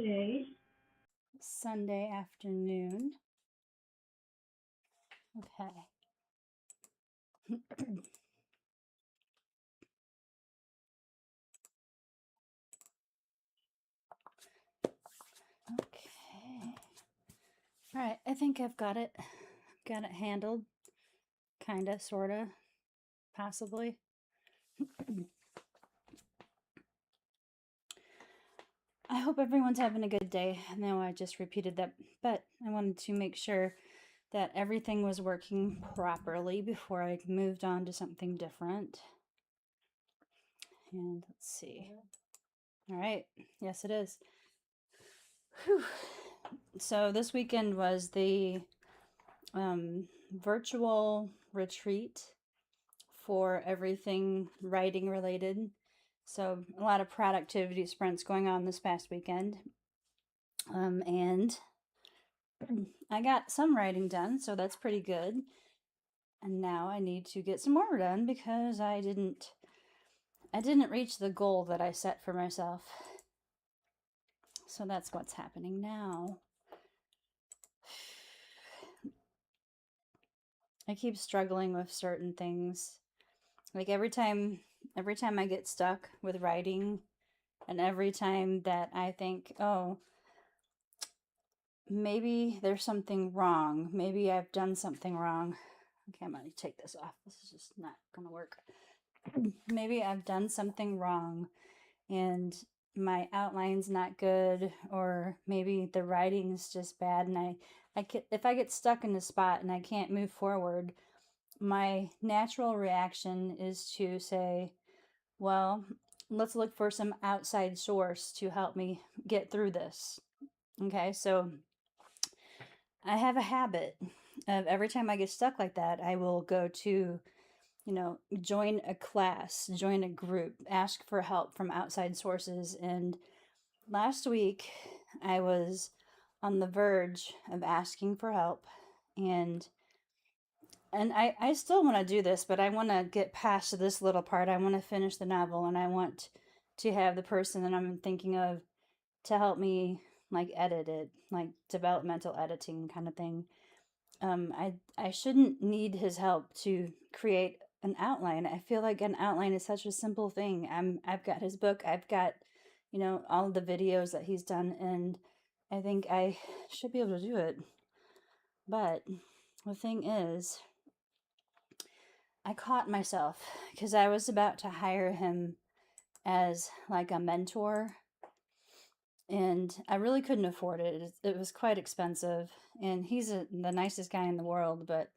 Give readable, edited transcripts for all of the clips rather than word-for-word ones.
Day. Sunday afternoon. Okay. Okay. All right, I think I've got it. Got it handled. Kinda, sorta, possibly. I hope everyone's having a good day. I know I just repeated that, but I wanted to make sure that everything was working properly before I moved on to something different. And let's see. All right. Yes, it is. Whew. So this weekend was the virtual retreat for everything writing related. So a lot of productivity sprints going on this past weekend. And I got some writing done, so that's pretty good. And now I need to get some more done because I didn't reach the goal that I set for myself. So that's what's happening now. I keep struggling with certain things. Like every time I get stuck with writing, and every time that I think, "Oh, maybe there's something wrong. Maybe I've done something wrong." Okay, I'm going to take this off. This is just not going to work. Maybe I've done something wrong and my outline's not good, or maybe the writing's just bad, and if I get stuck in a spot and I can't move forward, my natural reaction is to say, well, let's look for some outside source to help me get through this. Okay, so I have a habit of every time I get stuck like that, I will go to, join a class, join a group, ask for help from outside sources. And last week, I was on the verge of asking for help, and I still want to do this, but I want to get past this little part. I want to finish the novel, and I want to have the person that I'm thinking of to help me like edit it, like developmental editing kind of thing. I shouldn't need his help to create an outline. I feel like an outline is such a simple thing. I've got his book. I've got, all the videos that he's done, and I think I should be able to do it. But the thing is, I caught myself because I was about to hire him as like a mentor, and I really couldn't afford it. It was quite expensive, and he's the nicest guy in the world, but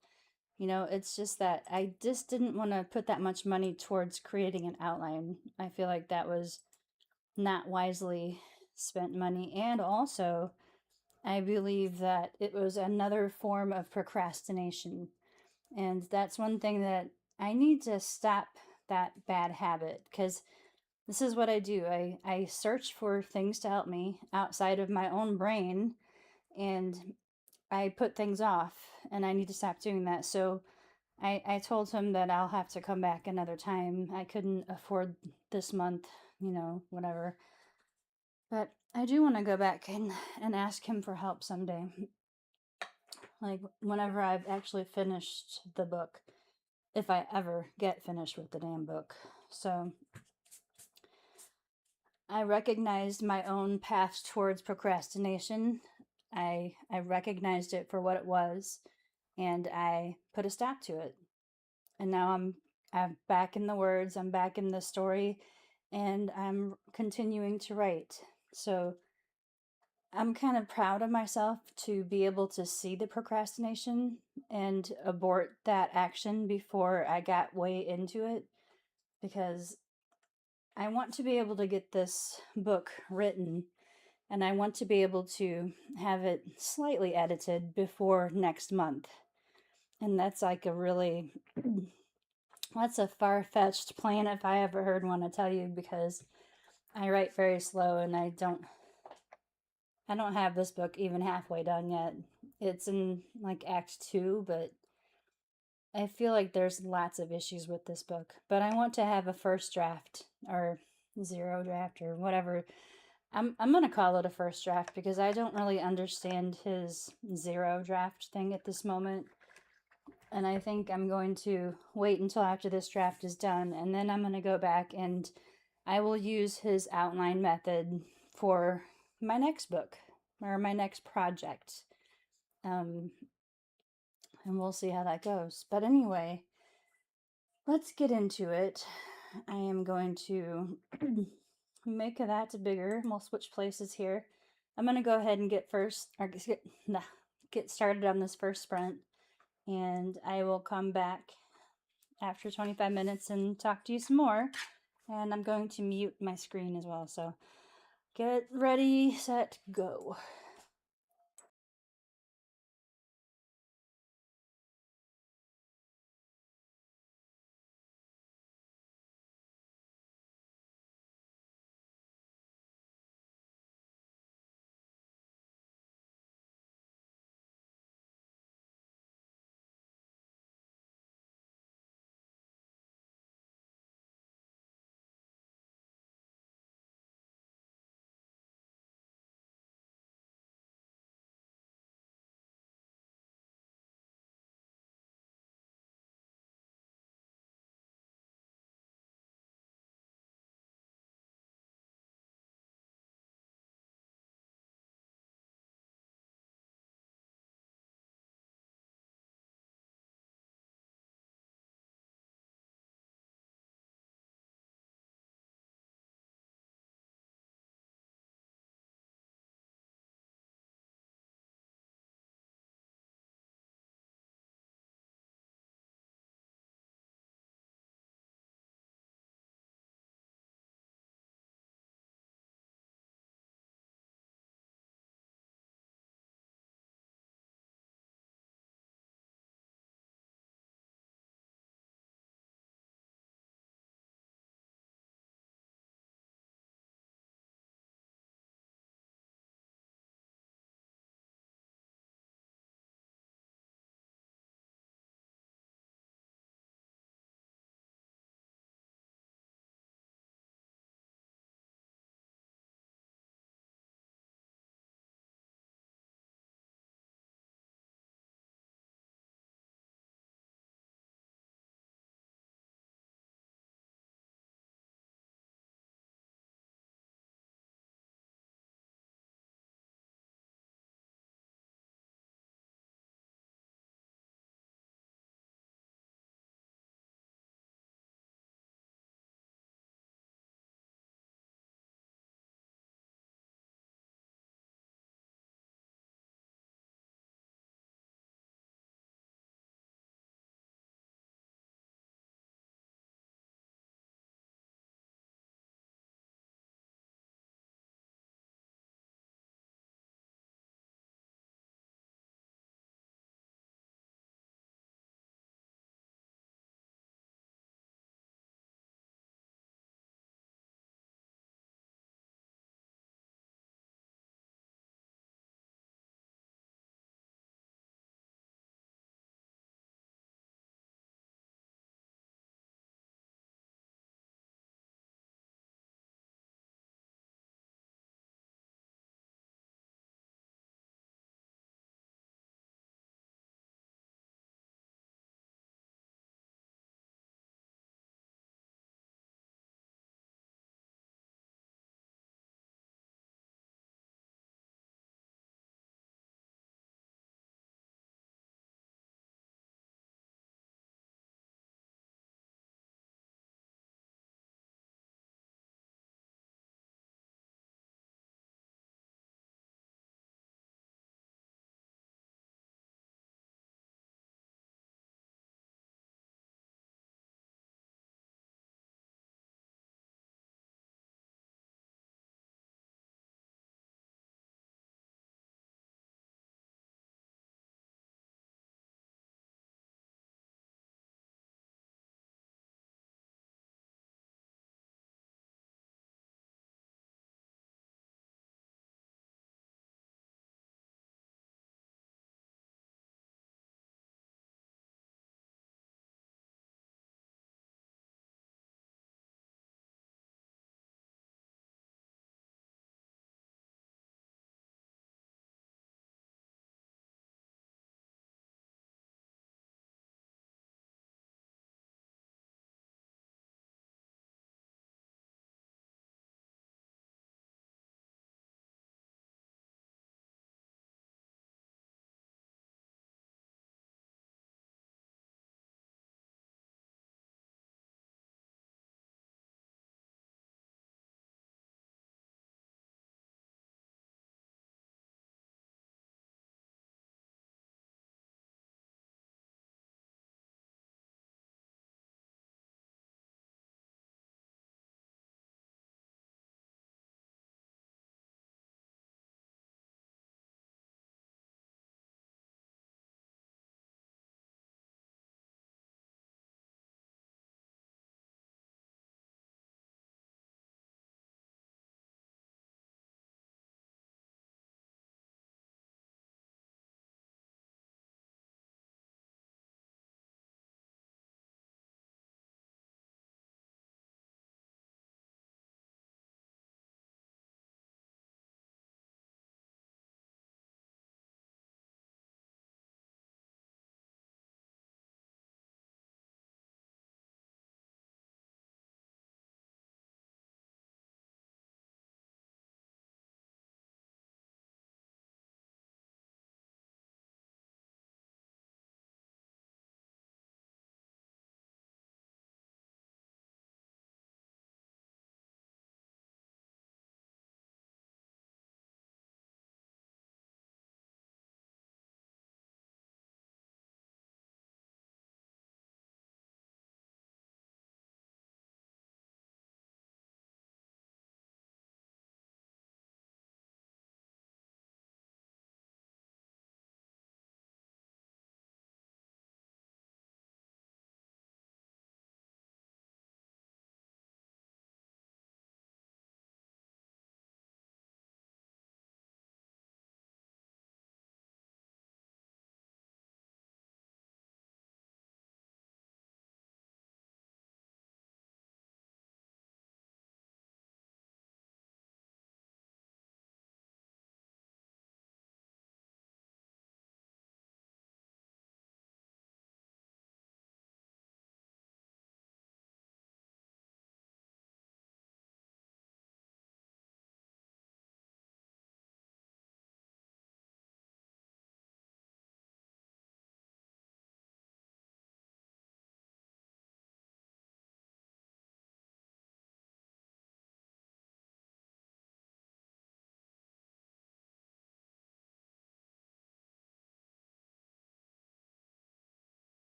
it's just that I just didn't want to put that much money towards creating an outline. I feel like that was not wisely spent money, and also I believe that it was another form of procrastination. And that's one thing that I need to stop, that bad habit, because this is what I do. I search for things to help me outside of my own brain, and I put things off, and I need to stop doing that. So I told him that I'll have to come back another time. I couldn't afford this month, whatever. But I do want to go back and ask him for help someday. Like whenever I've actually finished the book, if I ever get finished with the damn book. So I recognized my own path towards procrastination. I recognized it for what it was, and I put a stop to it. And now I'm back in the words, I'm back in the story, and I'm continuing to write. So I'm kind of proud of myself to be able to see the procrastination and abort that action before I got way into it, because I want to be able to get this book written, and I want to be able to have it slightly edited before next month. And that's like a really that's a far-fetched plan if I ever heard one, to tell you, because I write very slow, and I don't have this book even halfway done yet. It's in like act 2, but I feel like there's lots of issues with this book. But I want to have a first draft, or zero draft, or whatever. I'm gonna call it a first draft because I don't really understand his zero draft thing at this moment. And I think I'm going to wait until after this draft is done, and then I'm going to go back and I will use his outline method for my next book or my next project. Um, and we'll see how that goes. But anyway, let's get into it. I am going to make that bigger. We'll switch places here. I'm going to go ahead and get started on this first sprint, and I will come back after 25 minutes and talk to you some more. And I'm going to mute my screen as well. So get ready, set, go.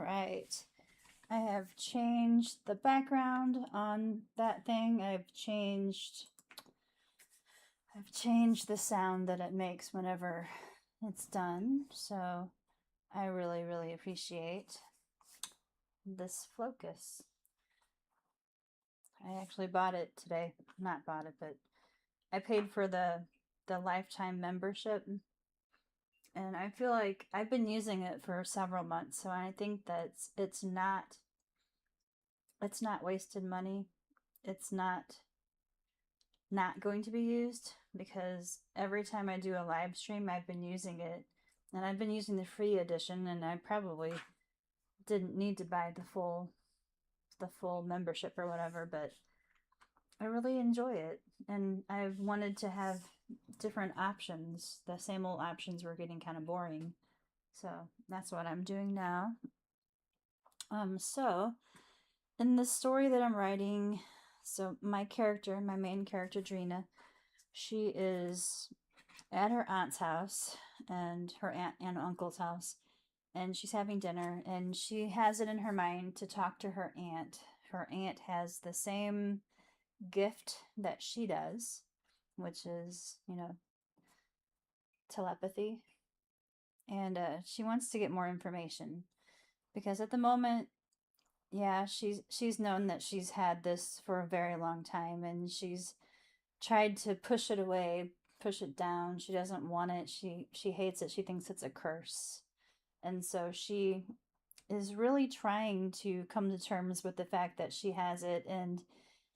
right. I have changed the background on that thing. I've changed the sound that it makes whenever it's done. So I really, really appreciate this focus. I actually bought it today. Not bought it, but I paid for the lifetime membership, and I feel like I've been using it for several months, so I think that it's not wasted money. It's not going to be used because every time I do a live stream, I've been using it, and I've been using the free edition, and I probably didn't need to buy the full membership or whatever, but I really enjoy it, and I've wanted to have different options. The same old options were getting kind of boring, so that's what I'm doing now. So in the story that I'm writing, so my main character, Drina, she is at her aunt's house and her aunt and uncle's house, and she's having dinner, and she has it in her mind to talk to her aunt. Her aunt has the same gift that she does, which is, telepathy. And she wants to get more information because at the moment, yeah, she's known that she's had this for a very long time, and she's tried to push it away, push it down. She doesn't want it. She hates it. She thinks it's a curse. And so she is really trying to come to terms with the fact that she has it, and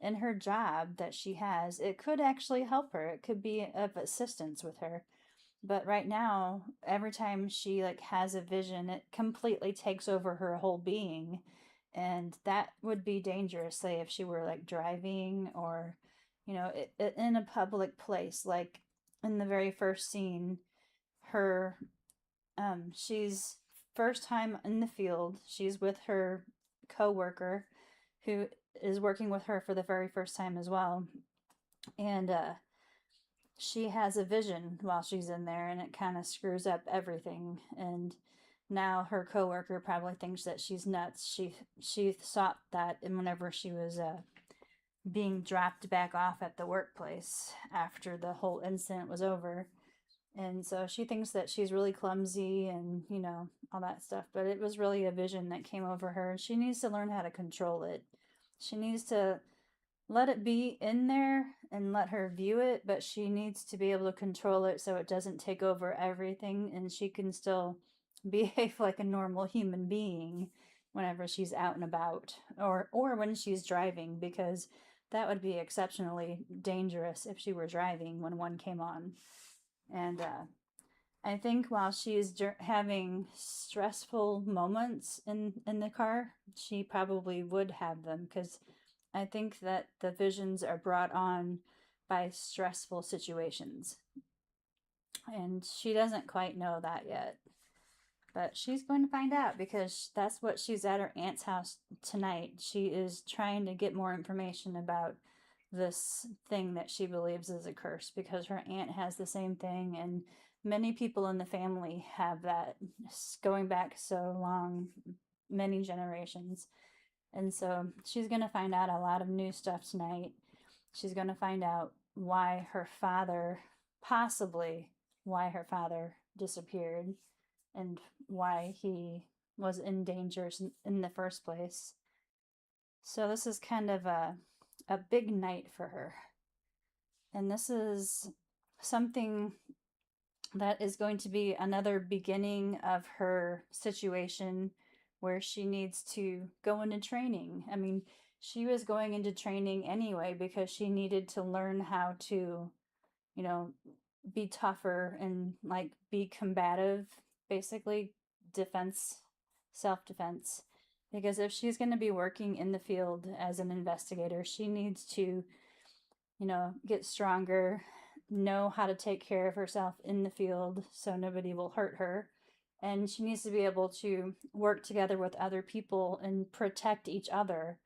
in her job that she has, it could actually help her. It could be of assistance with her. But right now, every time she like has a vision, it completely takes over her whole being. And that would be dangerous, say if she were like driving or, in a public place. Like in the very first scene, her she's first time in the field. She's with her coworker who is working with her for the very first time as well. And she has a vision while she's in there, and it kind of screws up everything. And now her coworker probably thinks that she's nuts. She thought that, and whenever she was being dropped back off at the workplace after the whole incident was over, and so she thinks that she's really clumsy and, all that stuff. But it was really a vision that came over her. She needs to learn how to control it. She needs to let it be in there and let her view it, but she needs to be able to control it so it doesn't take over everything, and she can still behave like a normal human being whenever she's out and about, or when she's driving, because that would be exceptionally dangerous if she were driving when one came on. And I think while she's having stressful moments in the car, she probably would have them, because I think that the visions are brought on by stressful situations. And she doesn't quite know that yet. But she's going to find out, because that's what she's at her aunt's house tonight. She is trying to get more information about this thing that she believes is a curse, because her aunt has the same thing, and many people in the family have that, going back so long, many generations. And so she's going to find out a lot of new stuff tonight. She's going to find out possibly why her father disappeared, and why he was in danger in the first place. So this is kind of a big night for her. And this is something that is going to be another beginning of her situation where she needs to go into training. I mean, she was going into training anyway because she needed to learn how to, be tougher and like be combative, basically defense, self-defense. Because if she's going to be working in the field as an investigator, she needs to, get stronger, know how to take care of herself in the field so nobody will hurt her. And she needs to be able to work together with other people and protect each other.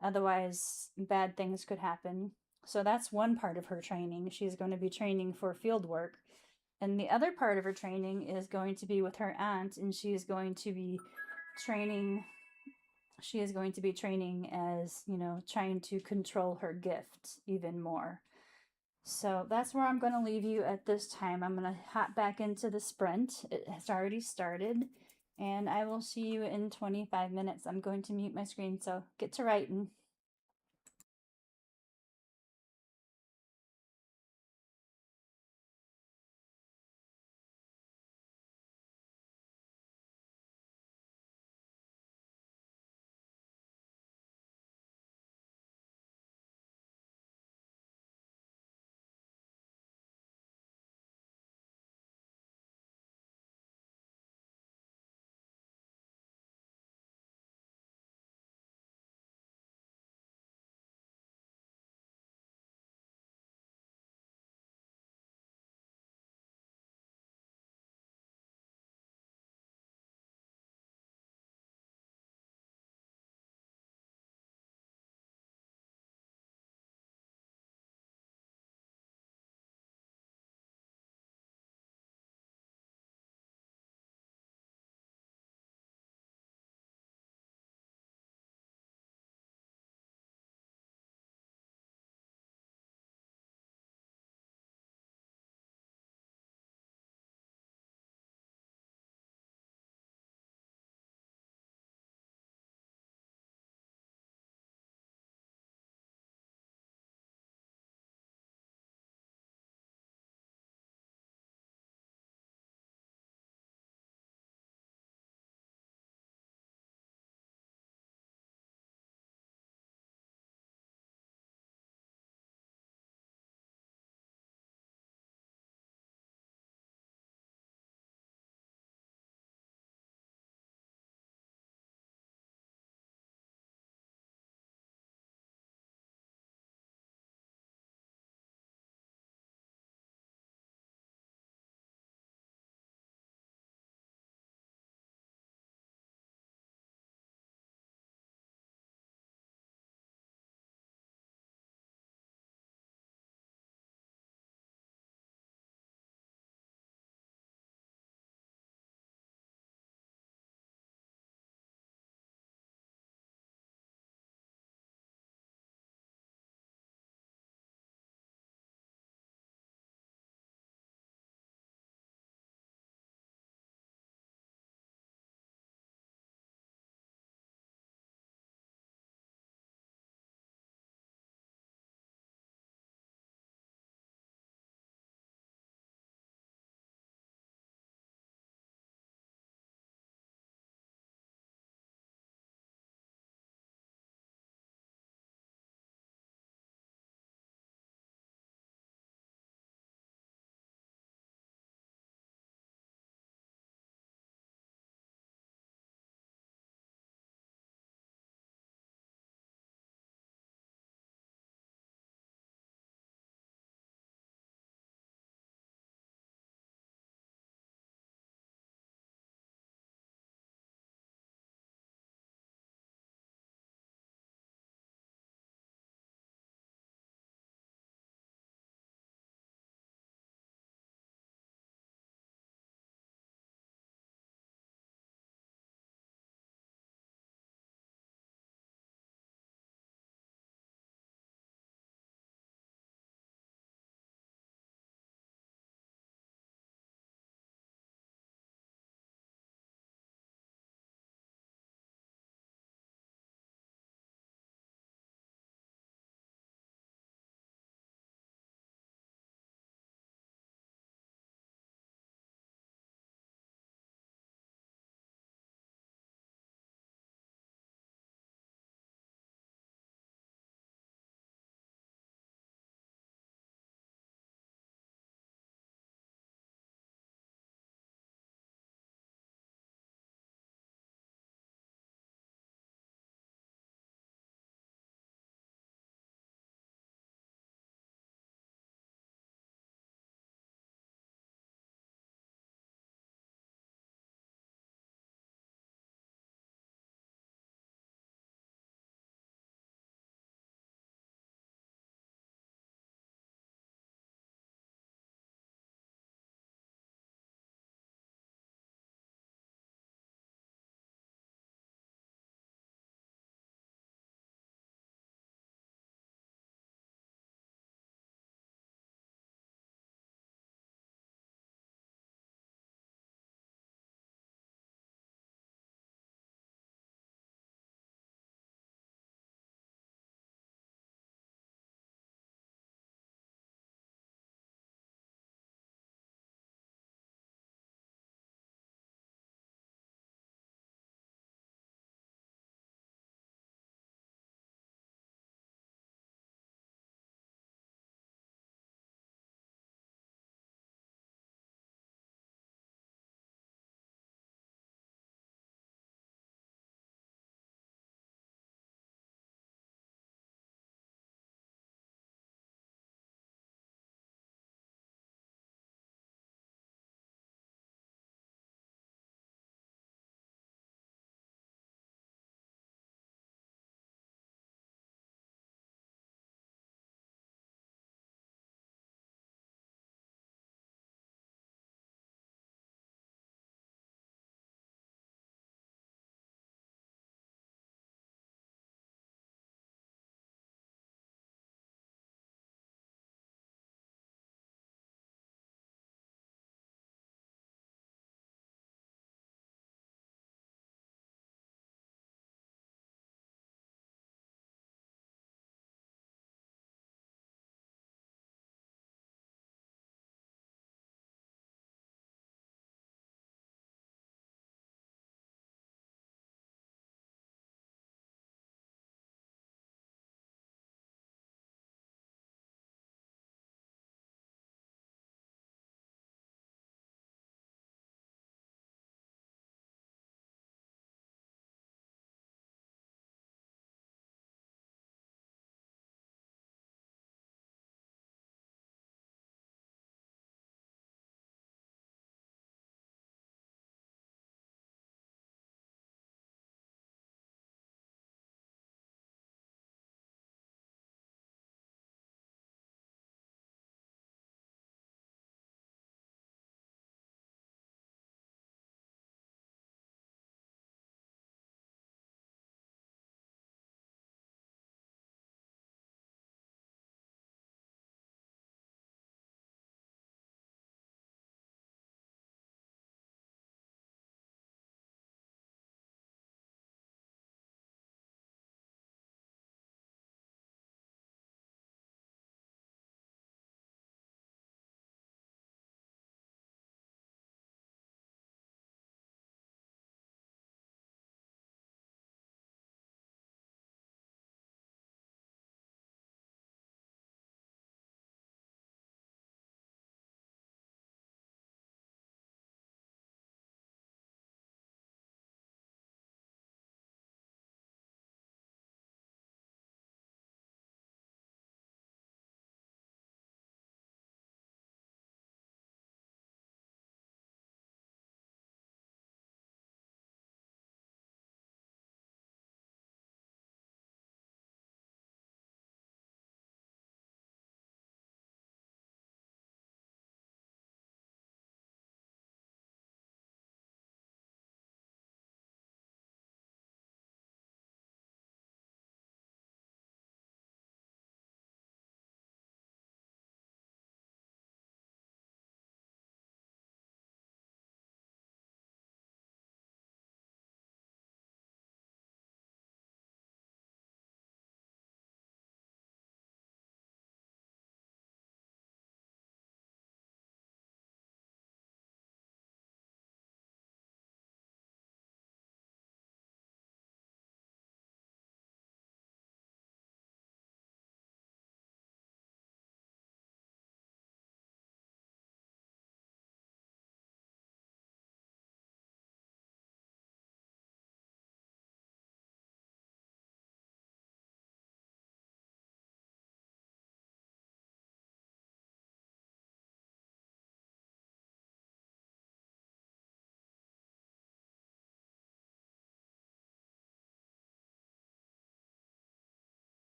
Otherwise, bad things could happen. So that's one part of her training. She's going to be training for field work. And the other part of her training is going to be with her aunt, and she's going to be training. She is going to be training as, you know, trying to control her gift even more. So that's where I'm going to leave you at this time. I'm going to hop back into the sprint. It has already started, and I will see you in 25 minutes. I'm going to mute my screen, so get to writing.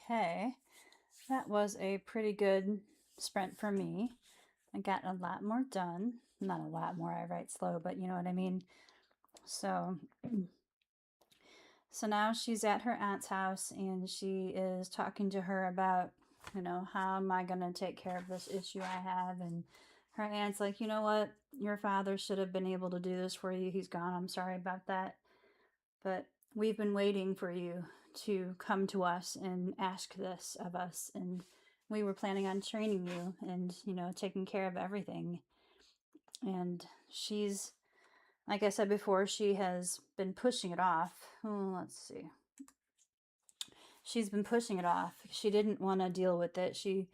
Okay, that was a pretty good sprint for me. I got a lot more done. Not a lot more, I write slow, but you know what I mean. So, so now she's at her aunt's house and she is talking to her about, how am I going to take care of this issue I have? And her aunt's like, you know what? Your father should have been able to do this for you. He's gone. I'm sorry about that. But we've been waiting for you to come to us and ask this of us. And we were planning on training you and, taking care of everything. And she's, like I said before, she has been pushing it off. Oh, let's see. She's been pushing it off. She didn't want to deal with it. She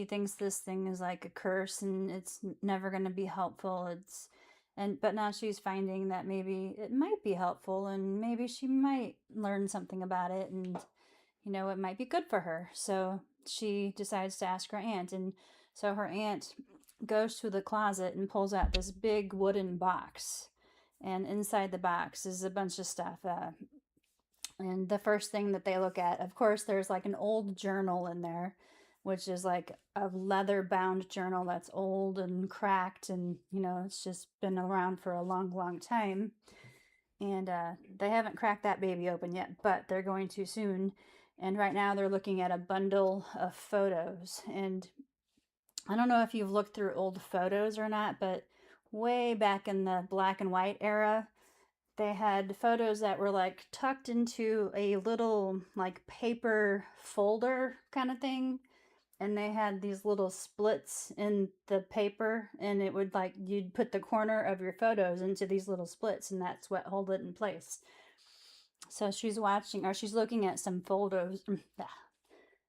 thinks this thing is like a curse and it's never going to be helpful. But now she's finding that maybe it might be helpful and maybe she might learn something about it and it might be good for her. So she decides to ask her aunt, and so her aunt goes to the closet and pulls out this big wooden box, and inside the box is a bunch of stuff. And the first thing that they look at, of course, there's like an old journal in there, which is like a leather bound journal that's old and cracked, and it's just been around for a long, long time. And they haven't cracked that baby open yet, but they're going to soon. And right now they're looking at a bundle of photos. And I don't know if you've looked through old photos or not, but way back in the black and white era, they had photos that were like tucked into a little like paper folder kind of thing. And they had these little splits in the paper, and it would like you'd put the corner of your photos into these little splits, and that's what held it in place. So she's looking at some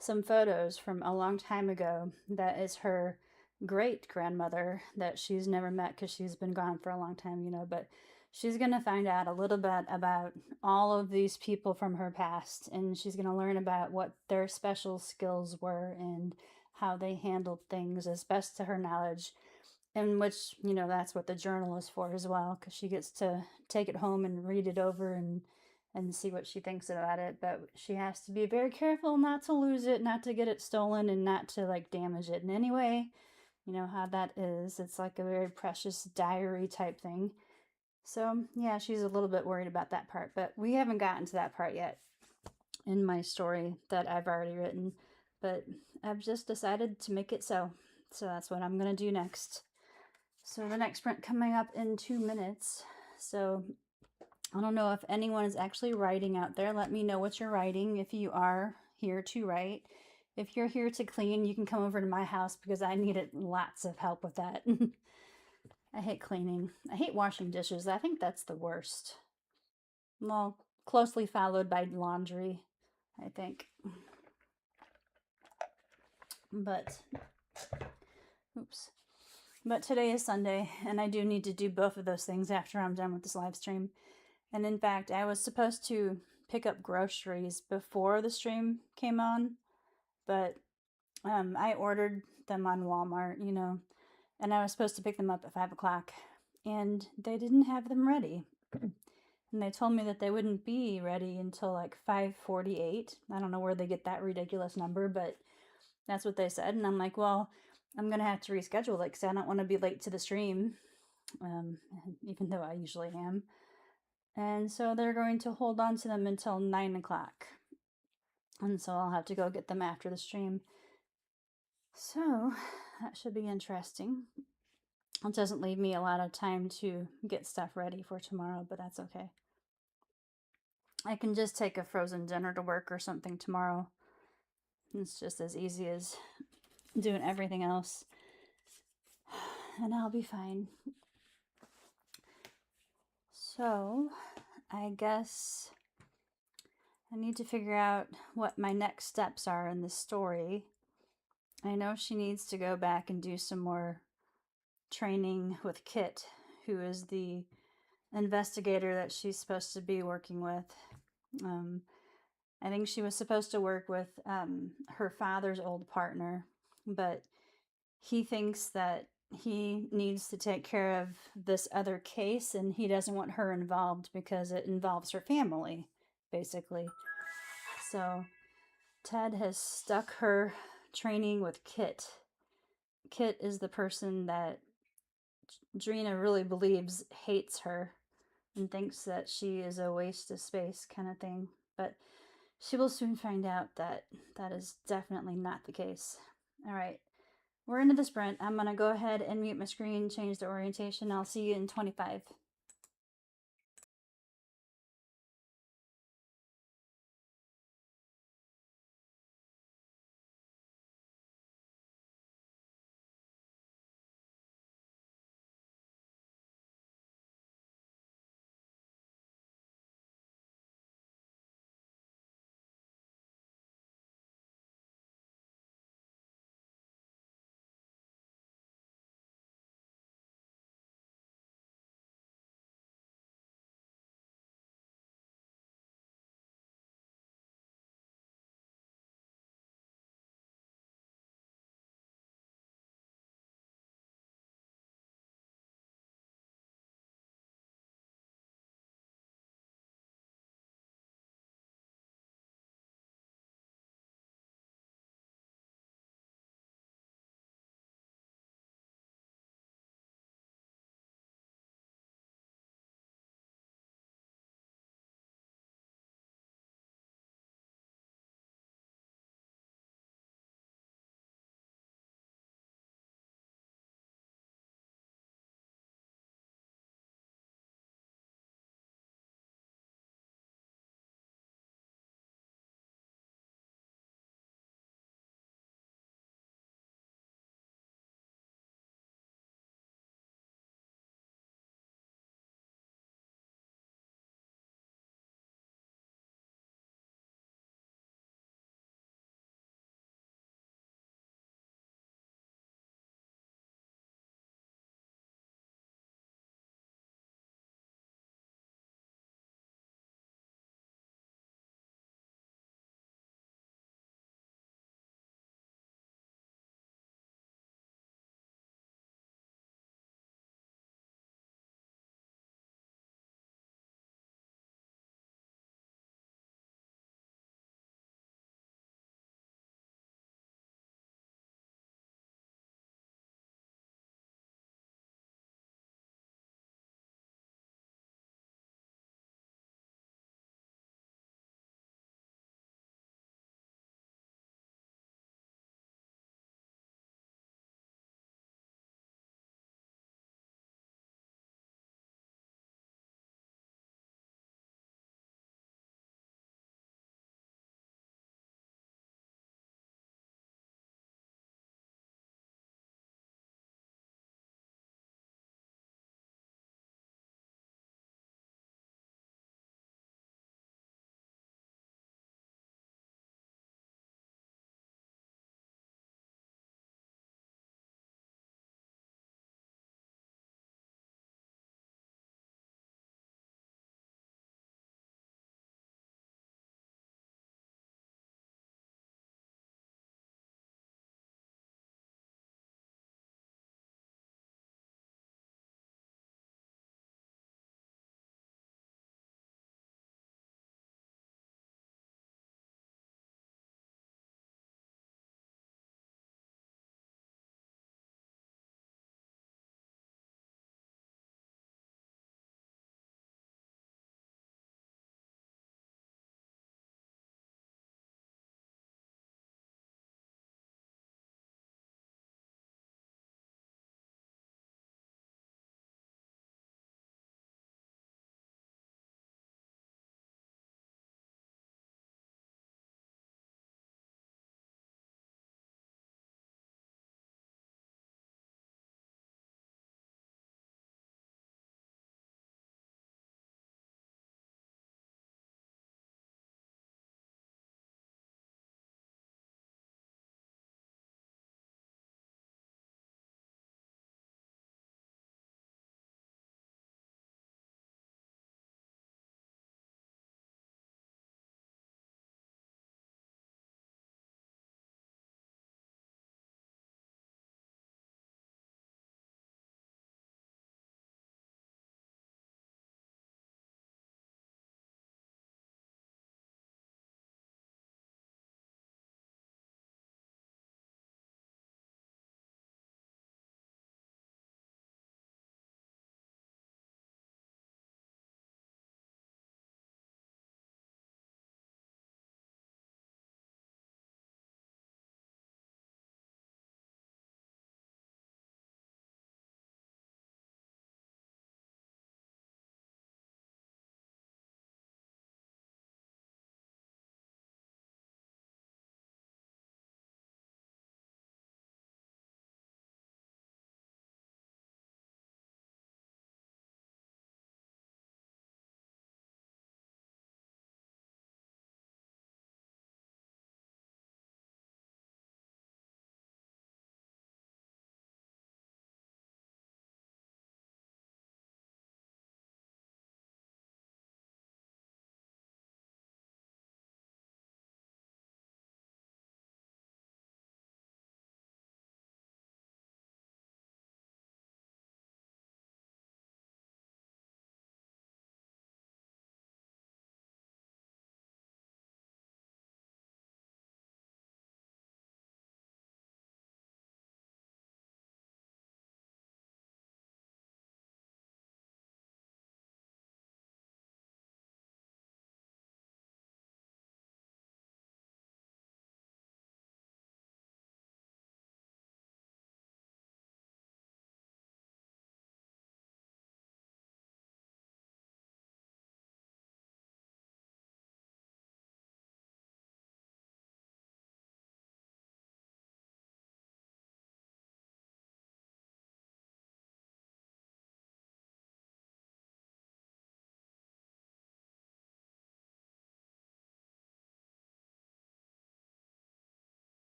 some photos from a long time ago. That is her great grandmother that she's never met because she's been gone for a long time, but she's going to find out a little bit about all of these people from her past, and she's going to learn about what their special skills were and how they handled things as best to her knowledge. And which, that's what the journal is for as well, because she gets to take it home and read it over and see what she thinks about it. But she has to be very careful not to lose it, not to get it stolen, and not to like damage it in any way. You know how that is. It's like a very precious diary type thing. So, yeah, she's a little bit worried about that part, but we haven't gotten to that part yet in my story that I've already written. But I've just decided to make it so. So that's what I'm going to do next. So the next sprint coming up in 2 minutes. So I don't know if anyone is actually writing out there. Let me know what you're writing if you are here to write. If you're here to clean, you can come over to my house because I needed lots of help with that. I hate cleaning. I hate washing dishes. I think that's the worst. Well, closely followed by laundry, I think. But, oops. But today is Sunday, and I do need to do both of those things after I'm done with this live stream. And in fact, I was supposed to pick up groceries before the stream came on, but I ordered them on Walmart, and I was supposed to pick them up at 5 o'clock, and they didn't have them ready. And they told me that they wouldn't be ready until like 5:48. I don't know where they get that ridiculous number, but that's what they said. And I'm like, well, I'm going to have to reschedule it because I don't want to be late to the stream, even though I usually am. And so they're going to hold on to them until 9 o'clock. And so I'll have to go get them after the stream. So that should be interesting. It doesn't leave me a lot of time to get stuff ready for tomorrow, but that's okay. I can just take a frozen dinner to work or something tomorrow. It's just as easy as doing everything else. And I'll be fine. So, I guess I need to figure out what my next steps are in this story. I know she needs to go back and do some more training with Kit, who is the investigator that she's supposed to be working with. I think she was supposed to work with her father's old partner, but he thinks that he needs to take care of this other case and he doesn't want her involved because it involves her family, basically. So Ted has stuck her training with Kit. Kit is the person that Drina really believes hates her and thinks that she is a waste of space kind of thing. But she will soon find out that that is definitely not the case. All right, we're into the sprint. I'm going to go ahead and mute my screen, change the orientation. I'll see you in 25.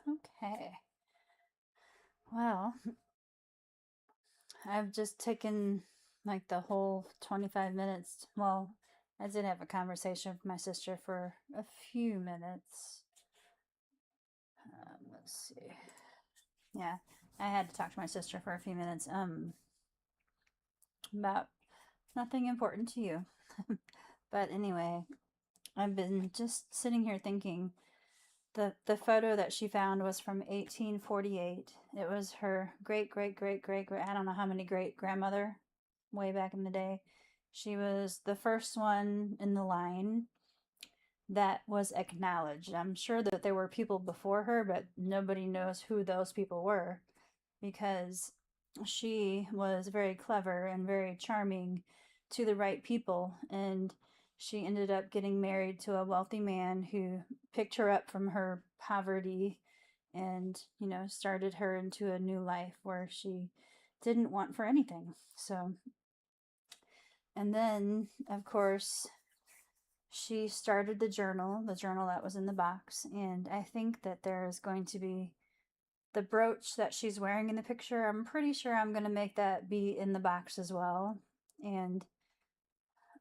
Okay. Well, I've just taken like the whole 25 minutes. Well, I did have a conversation with my sister for a few minutes. Let's see. Yeah, I had to talk to my sister for a few minutes. About nothing important to you. But anyway, I've been just sitting here thinking the photo that she found was from 1848. It was her great, I don't know how many great grandmother way back in the day. She was the first one in the line that was acknowledged. I'm sure that there were people before her, but nobody knows who those people were because she was very clever and very charming to the right people. And she ended up getting married to a wealthy man who picked her up from her poverty and, started her into a new life where she didn't want for anything. So, and then, of course, she started the journal that was in the box. And I think that there is going to be the brooch that she's wearing in the picture. I'm pretty sure I'm going to make that be in the box as well. And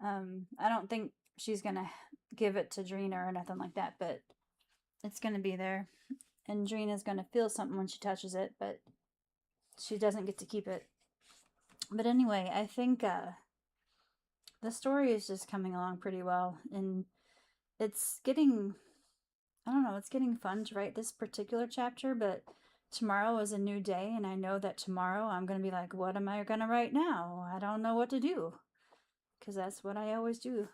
I don't think she's going to give it to Drina or nothing like that, but it's going to be there. And Drina's going to feel something when she touches it, but she doesn't get to keep it. But anyway, I think the story is just coming along pretty well. And it's getting, I don't know, it's getting fun to write this particular chapter, but tomorrow is a new day, and I know that tomorrow I'm going to be like, what am I going to write now? I don't know what to do, because that's what I always do.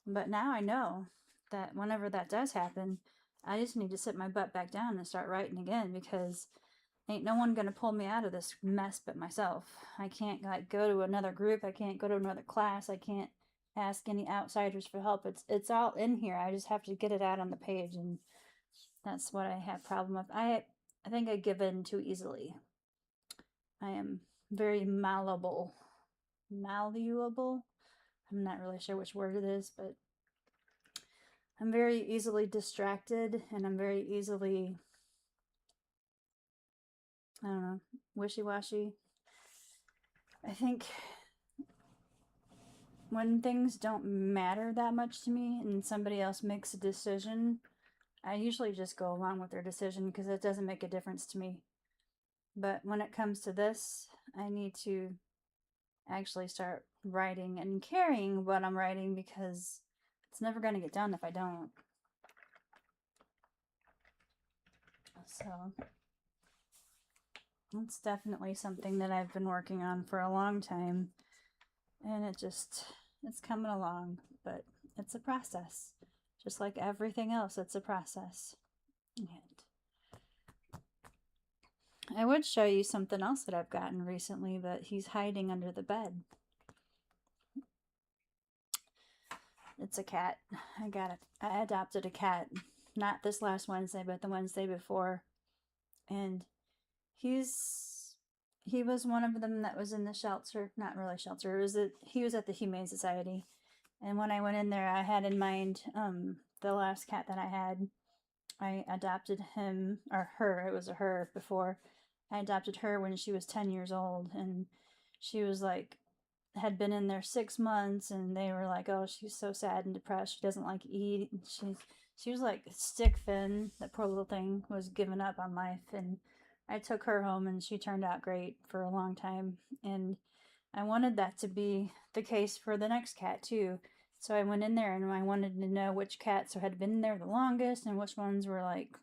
But now I know that whenever that does happen, I just need to sit my butt back down and start writing again, because ain't no one going to pull me out of this mess but myself. I can't like go to another group. I can't go to another class. I can't ask any outsiders for help. It's all in here. I just have to get it out on the page, and that's what I have problem with. I think I give in too easily. I am very malleable. Malleable? I'm not really sure which word it is, but I'm very easily distracted, and I'm very easily, I don't know, wishy-washy. I think when things don't matter that much to me and somebody else makes a decision, I usually just go along with their decision because it doesn't make a difference to me. But when it comes to this, I need to actually start writing and carrying what I'm writing, because it's never going to get done if I don't. So it's definitely something that I've been working on for a long time, and it's coming along, but it's a process. Just like everything else, it's a process. And I would show you something else that I've gotten recently, but he's hiding under the bed. It's a cat. I adopted a cat, not this last Wednesday, but the Wednesday before. And he was one of them that was in the shelter, not really shelter. He was at the Humane Society. And when I went in there, I had in mind the last cat that I had. I adopted him, or her, it was a her before. I adopted her when she was 10 years old, and she was like, had been in there 6 months, and they were like, oh, she's so sad and depressed. She doesn't like eat. She was like stick thin. That poor little thing was giving up on life, and I took her home, and she turned out great for a long time. And I wanted that to be the case for the next cat too. So I went in there and I wanted to know which cats had been there the longest and which ones were like,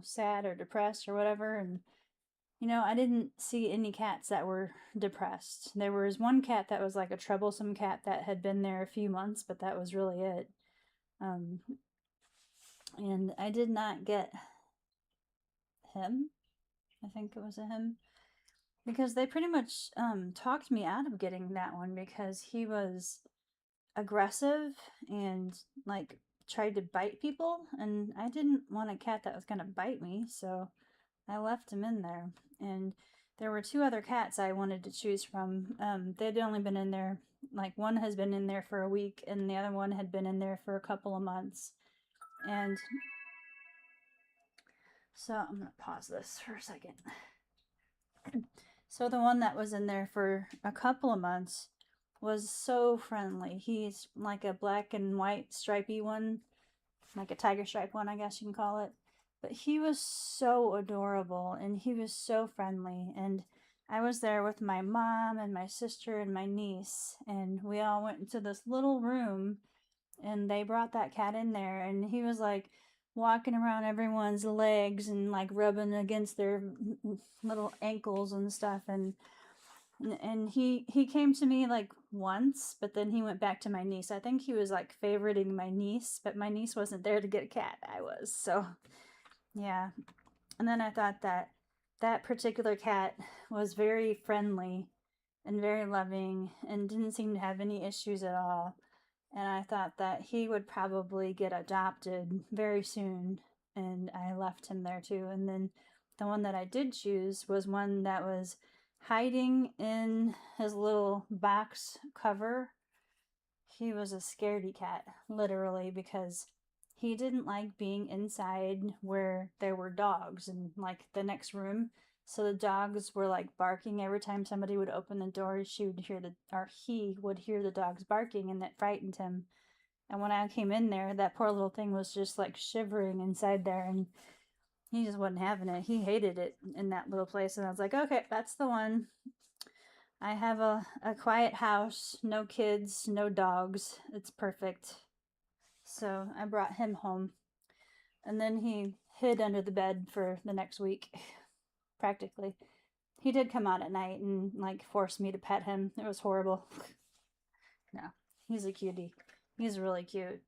sad or depressed or whatever. And I didn't see any cats that were depressed. There was one cat that was like a troublesome cat that had been there a few months, but that was really it. And I did not get him. I think it was a him. Because they pretty much talked me out of getting that one because he was aggressive and like tried to bite people, and I didn't want a cat that was going to bite me, so I left him in there. And there were two other cats I wanted to choose from. They'd only been in there, like one has been in there for a week, and the other one had been in there for a couple of months. And So I'm going to pause this for a second. So the one that was in there for a couple of months was so friendly. He's like a black and white stripy one, like a tiger stripe one, I guess you can call it. But he was so adorable and he was so friendly. And I was there with my mom and my sister and my niece, and we all went into this little room, and they brought that cat in there, and he was like walking around everyone's legs and like rubbing against their little ankles and stuff. And he came to me like once, but then he went back to my niece. I think he was like favoriting my niece, but my niece wasn't there to get a cat. I was. So yeah. And then I thought that that particular cat was very friendly and very loving and didn't seem to have any issues at all. And I thought that he would probably get adopted very soon, and I left him there too. And then the one that I did choose was one that was hiding in his little box cover. He was a scaredy cat, literally, because he didn't like being inside where there were dogs in like the next room. So the dogs were like barking every time somebody would open the door. He would hear the dogs barking, and that frightened him. And when I came in there, that poor little thing was just like shivering inside there, and he just wasn't having it. He hated it in that little place. And I was like, okay, that's the one. I have a quiet house, no kids, no dogs. It's perfect. So I brought him home. And then he hid under the bed for the next week, practically. He did come out at night and like force me to pet him. It was horrible. No, he's a cutie. He's really cute.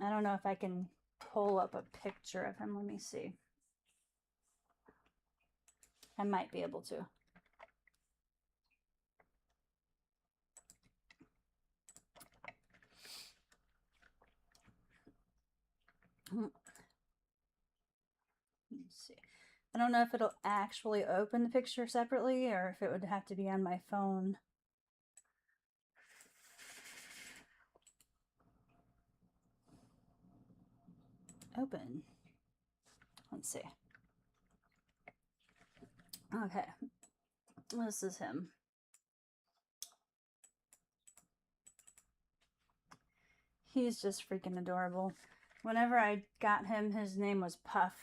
I don't know if I can pull up a picture of him. Let me see. I might be able to. Let's see. I don't know if it'll actually open the picture separately or if it would have to be on my phone. Open. Let's see. Okay. This is him. He's just freaking adorable. Whenever I got him, his name was Puff.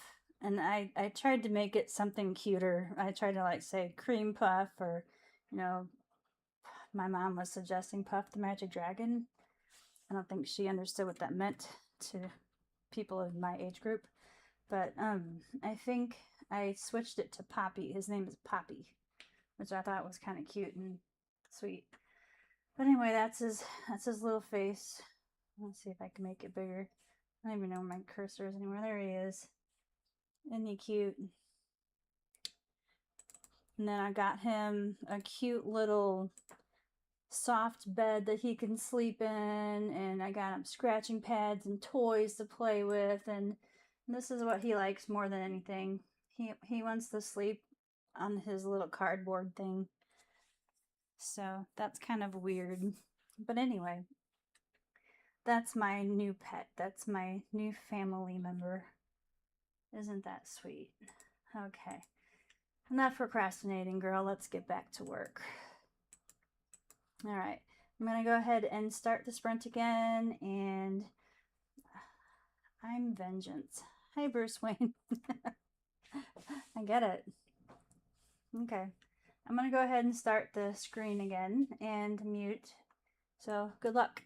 And I tried to make it something cuter. I tried to like say cream puff, or, you know, my mom was suggesting Puff the Magic Dragon. I don't think she understood what that meant to people in my age group. But I think I switched it to Poppy. His name is Poppy, which I thought was kind of cute and sweet. But anyway, that's his little face. Let's see if I can make it bigger. I don't even know where my cursor is anymore. There he is. Isn't he cute? And then I got him a cute little soft bed that he can sleep in, and I got him scratching pads and toys to play with, and this is what he likes more than anything. He wants to sleep on his little cardboard thing. So that's kind of weird. But anyway, that's my new pet. That's my new family member. Isn't that sweet? Okay. Enough procrastinating, girl. Let's get back to work. All right. I'm going to go ahead and start the sprint again, and I'm vengeance. Hi, Bruce Wayne. I get it. Okay. I'm going to go ahead and start the screen again and mute. So, good luck.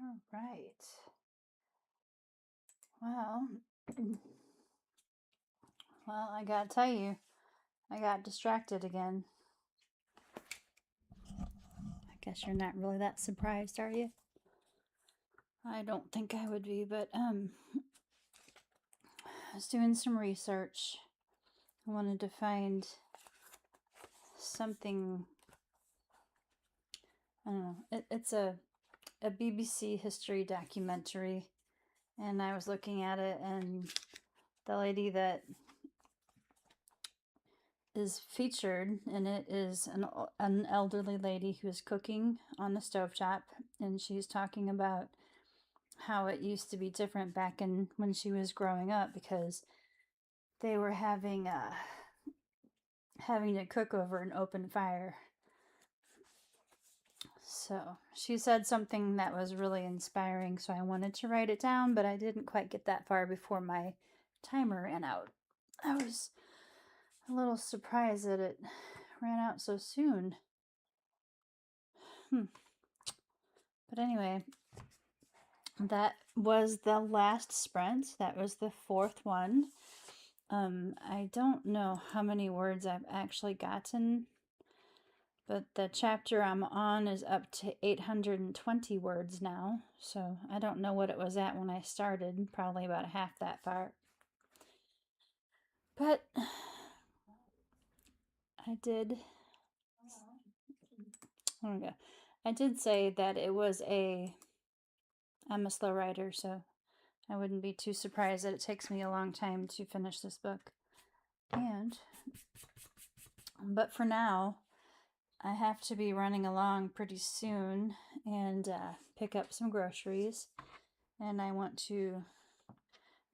All right. Well, I gotta tell you, I got distracted again. I guess you're not really that surprised, are you? I don't think I would be, but I was doing some research. I wanted to find something. I don't know. It's a BBC history documentary, and I was looking at it, and the lady that is featured in it is an elderly lady who is cooking on the stovetop, and she's talking about how it used to be different back in when she was growing up, because they were having to cook over an open fire. So she said something that was really inspiring, so I wanted to write it down, but I didn't quite get that far before my timer ran out. I was a little surprised that it ran out so soon. But anyway, that was the last sprint. That was the fourth one. I don't know how many words I've actually gotten, but the chapter I'm on is up to 820 words now. So I don't know what it was at when I started, probably about half that far. But I did say that I'm a slow writer, so I wouldn't be too surprised that it takes me a long time to finish this book. But for now, I have to be running along pretty soon and pick up some groceries. And I want to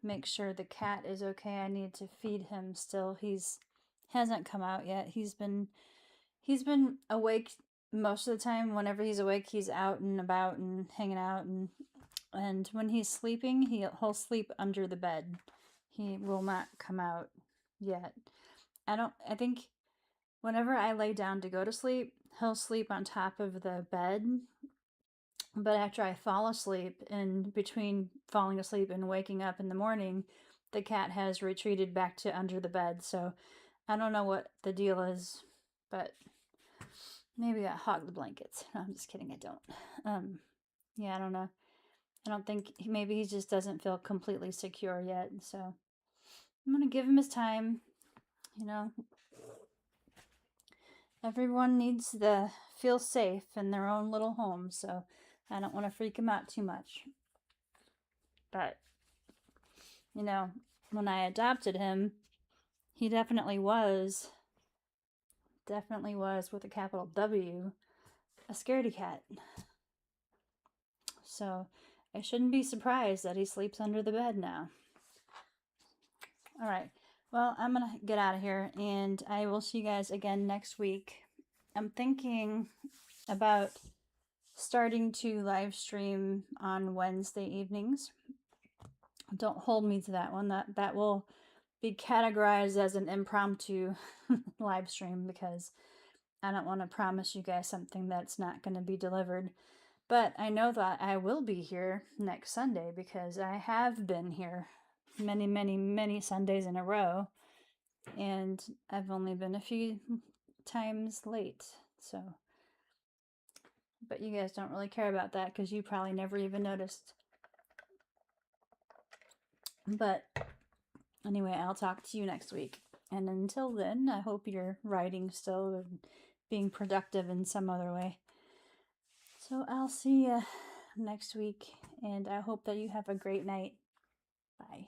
make sure the cat is okay. I need to feed him still. Hasn't come out yet. He's been awake most of the time. Whenever he's awake, he's out and about and hanging out, and when he's sleeping, he'll sleep under the bed. He will not come out yet. I think whenever I lay down to go to sleep, he'll sleep on top of the bed. But after I fall asleep, and between falling asleep and waking up in the morning, the cat has retreated back to under the bed. So I don't know what the deal is, but maybe I hog the blankets. No, I'm just kidding. I don't. Yeah, I don't know. I don't think, maybe he just doesn't feel completely secure yet. So I'm going to give him his time. You know, everyone needs to feel safe in their own little home. So I don't want to freak him out too much. But, you know, when I adopted him, he definitely was with a capital W, a scaredy cat. So I shouldn't be surprised that he sleeps under the bed now. All right. Well, I'm going to get out of here, and I will see you guys again next week. I'm thinking about starting to live stream on Wednesday evenings. Don't hold me to that one. That will be categorized as an impromptu live stream, because I don't want to promise you guys something that's not going to be delivered. But I know that I will be here next Sunday, because I have been here many, many, many Sundays in a row, and I've only been a few times late. So, but you guys don't really care about that, because you probably never even noticed. But anyway, I'll talk to you next week. And until then, I hope you're writing still and being productive in some other way. So I'll see you next week, and I hope that you have a great night. Bye.